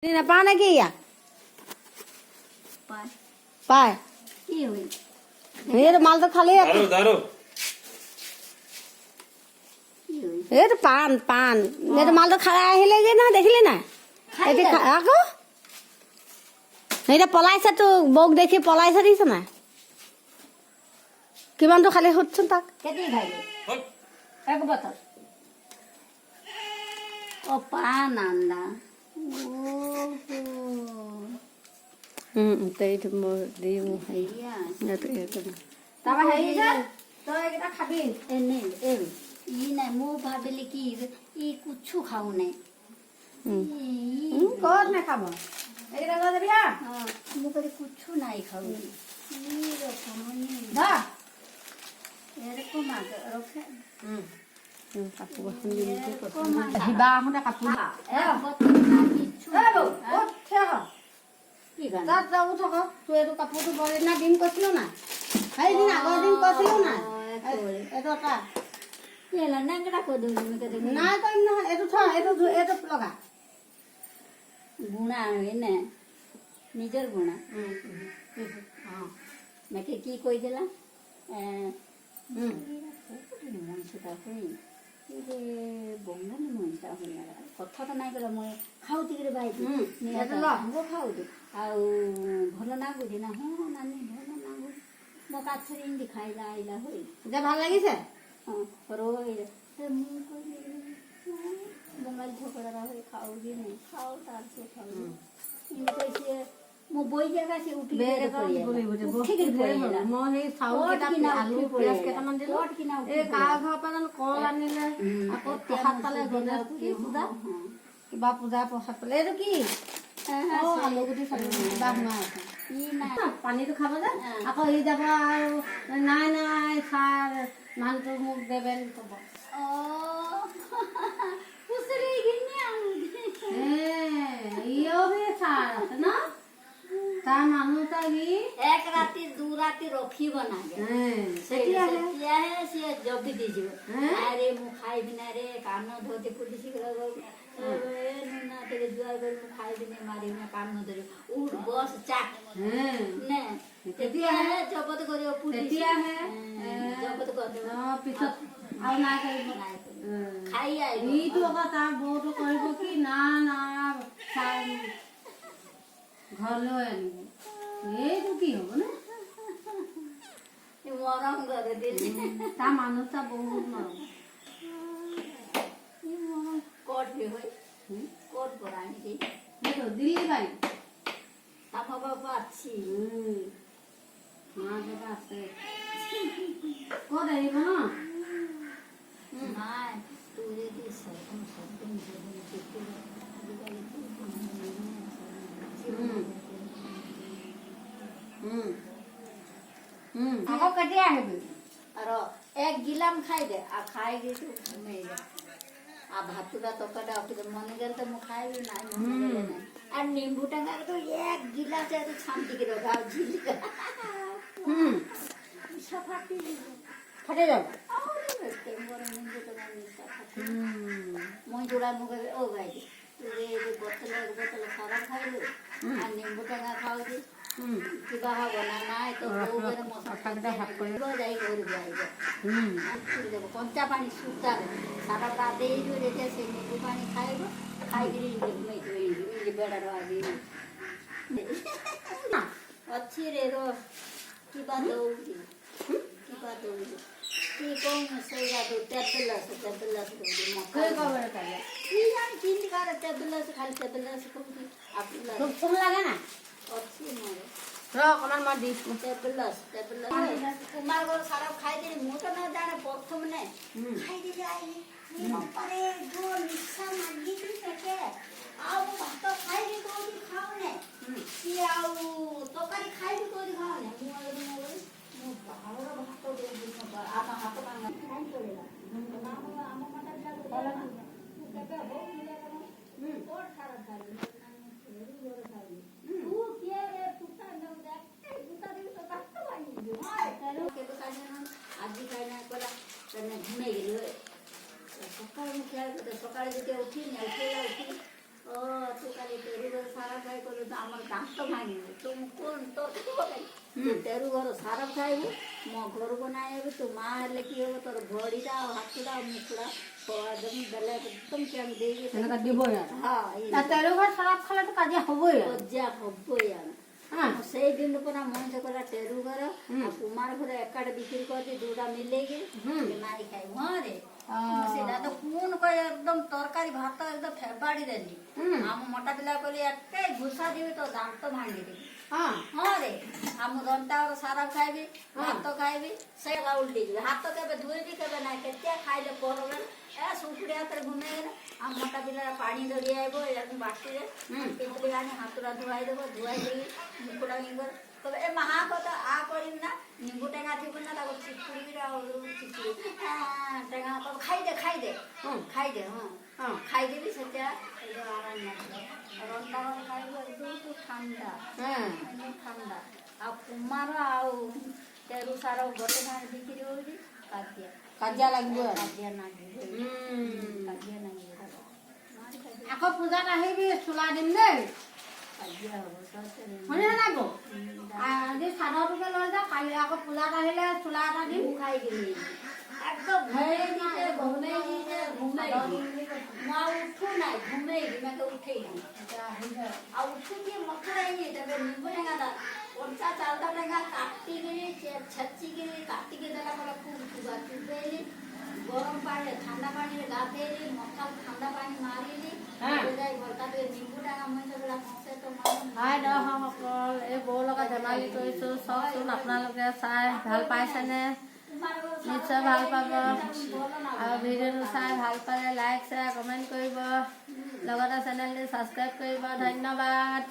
নাপাওঁ নেকি ইয়াক পায় এইটো মালটো খালি এইটো পাণ পাণ এইটো মালটো খাই আহিলেগৈ নহয় দেখিলি নাই এতিয়া আকৌ এতিয়া পলাইছে তো বৌক দেখি পলাইছে দিছে নাই কিমানটো খালি সুধচোন তাক পাণ আন্দা তাৰপৰা হেৰি যে তই এইকেইটা খাবি ই নাই মই ভাবিলি কি ই কুচু খাও নাই ক'ত নাখাব এইকেইটা লৈ যাবি হা মোক কলি কুচু নাই খাও এরকম আগে রক্ষে কাপোৰ এখন দিম আহিবা আহোঁতে কাপোৰ তাত যাব থাক তোৰ এইটো কাপোৰটো বৰ দিনা দিম কৈছিলো নাই সেইদিন আগৰ দিন কৈছিলো নাই এইটো এটা নাই কৰিম নহয় এইটো থ এইটো লগা গুণা নে নিজৰ গুণা মেকে কি কৈ দিলা মনটা হই বংগালী মনটা হই কথাটা নাই কলা মই খাও টিকে বাই খাও ভাল নাগুদি না নানি ভাল নাগুদি মই কাছৰি ইন্দি খাইলা আইলা হই এতিয়া ভাল লাগিছে বঙালী ঝগড়া হয়ে খাও দি নেই খাও তার সে খাও ইন্দি কইছে মই বই জায়গা সে উঠি কিবা পূজা প্ৰসাদ পালে এইটো কি আলুগুটি পানীটো খাব যে আকৌ ই যাব আৰু নাই নাই ছাৰ মানুহটো মোক দেবেন ক'ব তাৰ মানুহ এক ৰাতি দু ৰাতি ৰখিব নাগে তেতিয়াহে সি জবি দি যাব আৰে মোক খাই বিনা ৰে কাম ধোতে পুলিচ নুনা তেৰে জুৱাৰ গল মোক খাই বিনে মাৰি না কাম নধৰি উঠ বস চাক নে তেতিয়াহে জবত কৰিব পুলিচ তেতিয়াহে জবত কৰিব পিছত আৰু নাই কৰিব খাই আহিব ইটো আকৌ তাৰ বৌটো কৰিব কি না না ঘৰলৈ আনিব এইটো কি হ'ব নে মৰম কৰে দিলে তাৰ মানুহটা বহুত মৰম ক'ত হয় ক'ত পৰা নেকি দিল্লী বাৰী আমাৰ বাবা আছি মা বাবা আছে ক'ত আহিব ন নাই তোৰ আকৌ কেতিয়া আহিবি আৰু এক গিলাম খাই দে আৰু খাই গেছো ঘুমাই যা আর ভাতটা তরকাটা অফিসে মনে গেলে তো মুখ খাইবি না মনে গেলে না আর নিম্বু টাঙ্গা তো এক গিলাসে তো শান্তি করে গাও ঝিল ফাটি ফাটে যাবে মই জোড়া মুখে ও গাই বোতলে বোতলে সারা খাইলো আর নিম্বু টাঙ্গা খাও দি কিবা হব না নাই তো মশলা যাই করবি আইব কঞ্চা পানি শুকার সারা রাতে রেখে সে নিম্বু পানি খাইব খাইকি বেড়ার আগে ଅଛି ରେ ର কিবা দৌড়ি কিবা দৌড়ি কি কোন সেইয়া দো টেবলেট দৌড়ি মক্কা খবর কালে কি জানি চিন্তা করে টেবলেট খালি টেবলেট কোন কি আপনারা খুব কম লাগে না ଅଛି মোরে অকমান মই দি টেবলেট কুমার ঘর সারা খাই দিলি মু তো না জানে প্রথম নে খাই দিলি আই পারে গো নিশা মাগি দি থেকে আউ ভাত খাই দি তো খাও নে কি আউ তরকারি খাই দি তো খাও নে মু ভালো ভাত দে দি আপা হাত ভাঙা খাই চলে না আমা মাথা লাগা কেবে বউ মিলে কোট সারা খাই ঘুমে গেল সকালে সকালে যদি উঠি উঠি ও তো কালি ସାର ଖାଇ କଲୁ ତ ଆମର ଦାନ୍ତ ଭାଙ୍ଗିବୁ ତୁ କୋଣ ତୋର କିଛି ପକେଇ ତେରୁ ଘର ସାର ଖାଇବୁ ମୋ ଘରକୁ ନାଇଁ ହେବି ତୁ ମା ହେଲେ କି ହବ ତୋର ଘଡ଼ିଟା ଆଉ ହାତଟା ଆଉ ମୁଖୁଡ଼ା একদম বেলা একদম কেমন দিয়ে এনেকা দিবই আর হ্যাঁ না তেরো ঘর খারাপ খালে তো কাজে হবই আর লজ্জা হবই আর সেই দিন পুরা মଣିଷ করা টেরু ঘর আর কুমার ঘর একাটে বিক্রি করছি দুটা মিলেইকি নাই খাই হরে সেটা তো কোন কই একদম তরকারি ভাত একদম ফেবাড়ি দেলি ଆମ মোটা ପିଲା କହିଲି ଏତେ ଘୁଷା ଦିବି ତ ଦାନ୍ତ ଭାଙ୍ଗିଦେବି ହଁ ରେ ଆମ ଦନ୍ତାର ସାରା ଖାଇବି ଭାତ ଖାଇବି ସେଇଟା ଉଲ୍ଟି ଯିବି ହାତ କେବେ ଧୋଇବି କେବେ ନାହିଁ କେତେ ଖାଇଲେ ପରବେ ଏ ଶୁଙ୍କୁଡ଼ି ହାତରେ ଘୁମେଇଲେ ଆମ ମୋଟା ପିଲା ପାଣି ଧରି ଆଇବ ଏହାକୁ ବାଟିରେ ପିମ୍ପଳି ଆଣି ହାତଟା ଧୁଆଇ ଦେବ ଧୁଆଇ ଦେଇକି ମୁକୁଡ଼ା ଇଙ୍ଗର କହିବେ ଏ ମାହା କଥା ଆ କରିବି ନା ନିମ୍ବୁ ଟେଙ୍ଗା ଥିବ ନା ତାକୁ ଚିପୁଡ଼ିକି ଆଉ ଚିପୁଡ଼ି ଟେଙ୍ଗା କହିବ ଖାଇଦେ ଖାଇଦେ ଖାଇଦେ ହଁ ଖାଇଦେବି ସେଟା ଆରାମ ଲାଗିବ ରନ୍ଧା ଖାଇବ একদম ঠান্ডা ঠান্ডা ଆଉ କୁମାର ଆଉ ତେରୁ ସାର ଗୋଟେ ଧାନ ବିକ୍ରି ହଉଛି কাজিয়া লাগবে আর କାଜିଆ ନାଗିବ କାଜିଆ ନାଗିବ আকৌ পূজাত আহিবি চোলা দিম দেই কাজিয়া হ'ব সচেতন শুনিছে নাই বৌ আজি চাদৰটোকে লৈ যাওঁ কালি আকৌ পূজাত আহিলে চোলা এটা দিম খাই গেলি একদম ঘুমেই দিছে ঘুমেই দিছে ঘুমেই মা উঠু নাই ঘুমেই দিমাকে উঠেই নাই ଆଉ ଉଠିକି ମଥୁରାଇନି ତେବେ ନିମ୍ବୁ ଟେଙ୍ଗାଟା କଞ୍ଚା ଚାଉଳ ଟେଙ୍ଗା କାଟିକିରି ଛେଚିକିରି କାଟିକି ଦେଲା ପରେ ଖୁବ ଚୁବା ଚୁବେଇଲି ଗରମ ପାଣିରେ ଥଣ୍ଡା ପାଣିରେ ଗାଧେଇଲି ମକା ଥଣ୍ଡା ପାଣି মাৰিলি যাই বলতা নিম্বু টঙা মইছে বলা কছে তো হাই দৰ্শকসকল এই বৌৰ লগত ধেমালি কৰিছোঁ চাওকচোন আপোনালোকে চাই ভাল পাইছেনে নিশ্চয় ভাল পাব আৰু ভিডিঅ'টো চাই ভাল পালে লাইক শ্বেয়াৰ কমেণ্ট কৰিব লগতে চেনেলটো ছাবস্ক্ৰাইব কৰিব ধন্যবাদ।